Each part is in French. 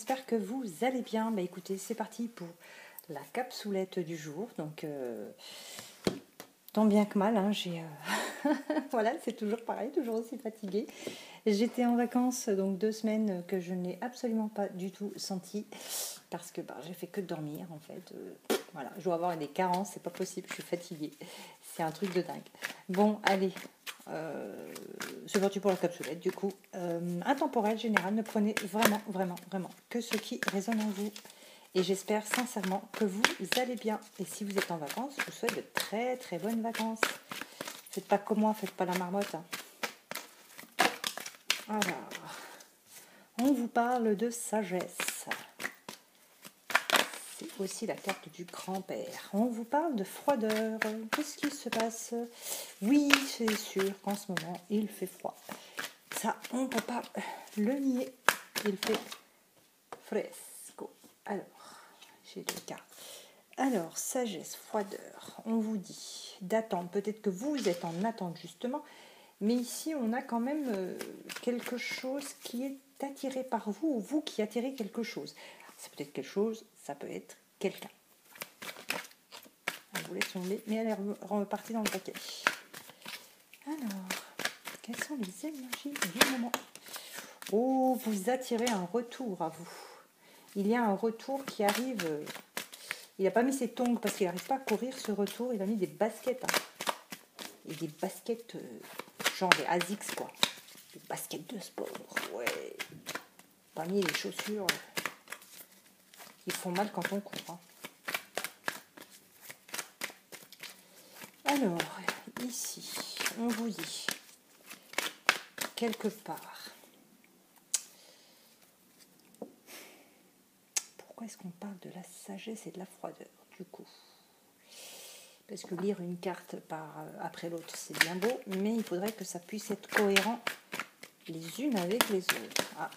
j'espère que vous allez bien. Bah écoutez, c'est parti pour la capsoulette du jour. Donc, tant bien que mal, hein, voilà, c'est toujours pareil, toujours aussi fatiguée. J'étais en vacances, donc 2 semaines que je n'ai absolument pas du tout senti, parce que j'ai fait que dormir en fait. Voilà, je dois avoir des carences, c'est pas possible, je suis fatiguée. C'est un truc de dingue. Bon, allez, c'est parti pour la capsulette du coup. Intemporel général, ne prenez vraiment que ce qui résonne en vous. Et j'espère sincèrement que vous allez bien. Et si vous êtes en vacances, je vous souhaite de très bonnes vacances. Faites pas comme moi, faites pas la marmotte. Hein. Alors, on vous parle de sagesse. C'est aussi la carte du grand-père. On vous parle de froideur. Qu'est-ce qui se passe? Oui, c'est sûr qu'en ce moment, il fait froid. Ça, on ne peut pas le nier. Il fait fresco. Alors, j'ai 2 cartes. Alors, sagesse, froideur. On vous dit d'attendre. Peut-être que vous êtes en attente, justement. Mais ici, on a quand même quelque chose qui est attiré par vous, ou vous qui attirez quelque chose. C'est peut-être quelque chose, ça peut être quelqu'un. On vous laisse tomber, mais elle est repartie dans le paquet. Alors, quelles sont les énergies du moment? Oh, vous attirez un retour à vous. Il y a un retour qui arrive. Il n'a pas mis ses tongs parce qu'il n'arrive pas à courir ce retour. Il a mis des baskets. Hein. Et des baskets, genre des ASICS, quoi. Des baskets de sport, ouais. Pas mis les chaussures qui font mal quand on court. Hein. Alors, ici, on vous dit, quelque part, pourquoi est-ce qu'on parle de la sagesse et de la froideur, du coup? Parce que lire une carte après l'autre, c'est bien beau, mais il faudrait que ça puisse être cohérent les unes avec les autres. Ah,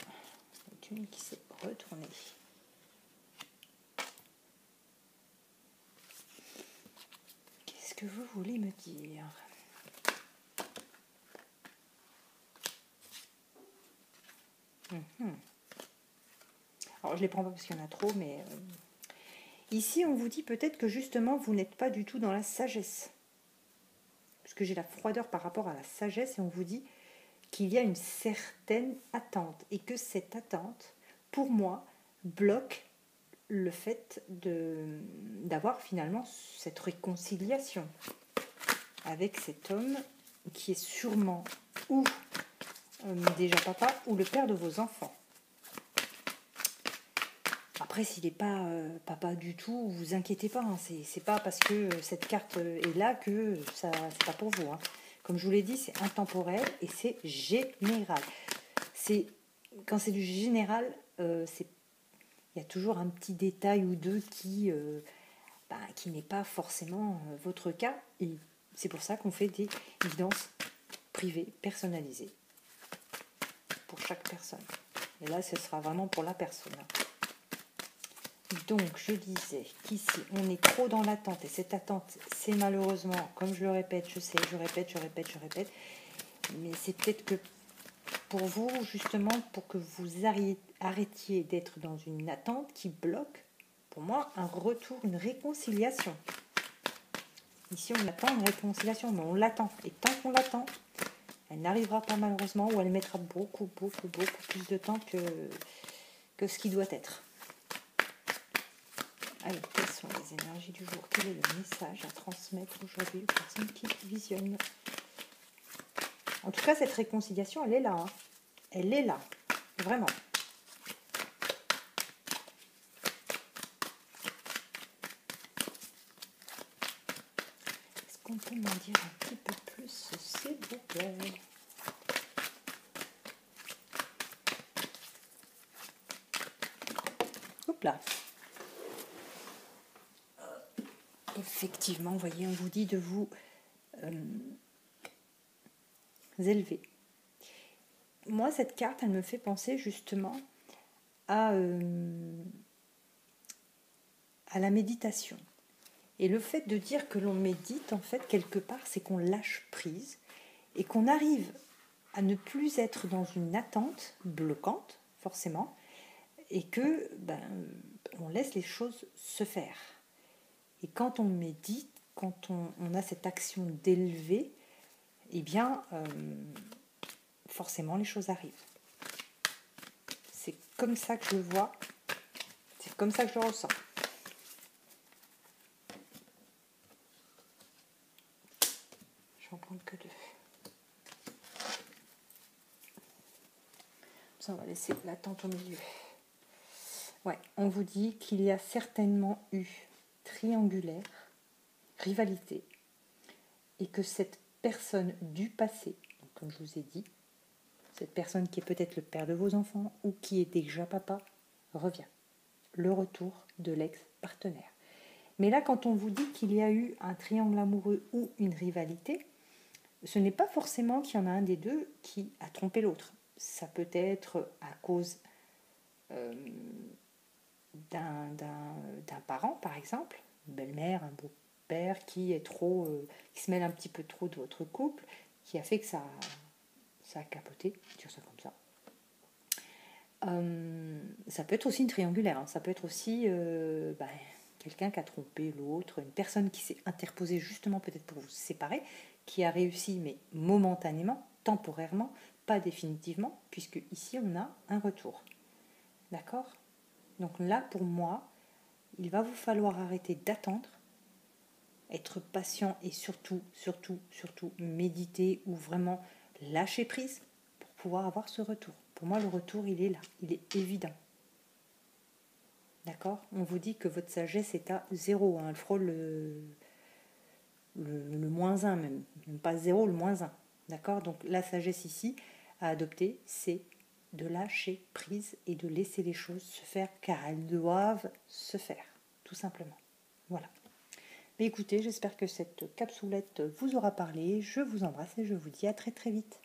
il y en a une qui s'est retournée. Qu'est-ce que vous voulez me dire? Alors, je ne les prends pas parce qu'il y en a trop, mais... Ici, on vous dit peut-être que justement, vous n'êtes pas du tout dans la sagesse. Parce que j'ai la froideur par rapport à la sagesse, et on vous dit qu'il y a une certaine attente. Et que cette attente, pour moi, bloque le fait d'avoir finalement cette réconciliation avec cet homme qui est sûrement ou déjà papa ou le père de vos enfants. Après, s'il n'est pas papa du tout, vous inquiétez pas. Hein, c'est pas parce que cette carte est là que ça c'est pas pour vous. Hein. Comme je vous l'ai dit, c'est intemporel et c'est général. Quand c'est du général, il y a toujours un petit détail ou deux qui n'est pas forcément votre cas. Et c'est pour ça qu'on fait des guidances privées, personnalisées pour chaque personne. Et là, ce sera vraiment pour la personne. Donc, je disais qu'ici, on est trop dans l'attente. Et cette attente, c'est malheureusement, comme je le répète, je sais, je répète, mais c'est peut-être que pour vous, justement, pour que vous arrêtiez d'être dans une attente qui bloque, pour moi, un retour, une réconciliation. Ici, on attend une réconciliation, mais on l'attend. Et tant qu'on l'attend, elle n'arrivera pas malheureusement, ou elle mettra beaucoup plus de temps que ce qui doit être. Allez, quelles sont les énergies du jour? Quel est le message à transmettre aujourd'hui aux personnes qui visionnent? En tout cas, cette réconciliation, elle est là. Hein. Elle est là. Vraiment. Est-ce qu'on peut m'en dire un petit peu plus, s'il vous plaît? Hop là. Effectivement, vous voyez, on vous dit de vous élever. Moi, cette carte, elle me fait penser justement à la méditation. Et le fait de dire que l'on médite, en fait, quelque part, c'est qu'on lâche prise et qu'on arrive à ne plus être dans une attente bloquante, forcément, et que on laisse les choses se faire. Et quand on médite, quand on a cette action d'élever, eh bien, forcément, les choses arrivent. C'est comme ça que je le vois, c'est comme ça que je le ressens. Je vais en prendre que 2. Ça, on va laisser la tente au milieu. Ouais, on vous dit qu'il y a certainement eu triangulaire, rivalité, et que cette personne du passé, donc comme je vous ai dit, cette personne qui est peut-être le père de vos enfants ou qui est déjà papa, revient. Le retour de l'ex-partenaire. Mais là, quand on vous dit qu'il y a eu un triangle amoureux ou une rivalité, ce n'est pas forcément qu'il y en a un des deux qui a trompé l'autre. Ça peut être à cause d'un parent, par exemple, une belle-mère, un beau-père qui se mêle un petit peu trop de votre couple, qui a fait que ça a capoté, dire ça comme ça. Ça peut être aussi une triangulaire, hein. Ça peut être aussi quelqu'un qui a trompé l'autre, une personne qui s'est interposée justement peut-être pour vous séparer, qui a réussi mais momentanément, temporairement, pas définitivement, puisque ici on a un retour. D'accord ? Donc là, pour moi, il va vous falloir arrêter d'attendre, être patient et surtout méditer ou vraiment lâcher prise pour pouvoir avoir ce retour. Pour moi, le retour, il est là, il est évident. D'accord ? On vous dit que votre sagesse est à 0, hein. Elle frôle le moins 1 même pas 0, le moins 1. D'accord ? Donc la sagesse ici à adopter, c'est de lâcher prise et de laisser les choses se faire car elles doivent se faire, tout simplement. Voilà. Mais écoutez, j'espère que cette capsoulette vous aura parlé. Je vous embrasse et je vous dis à très très vite.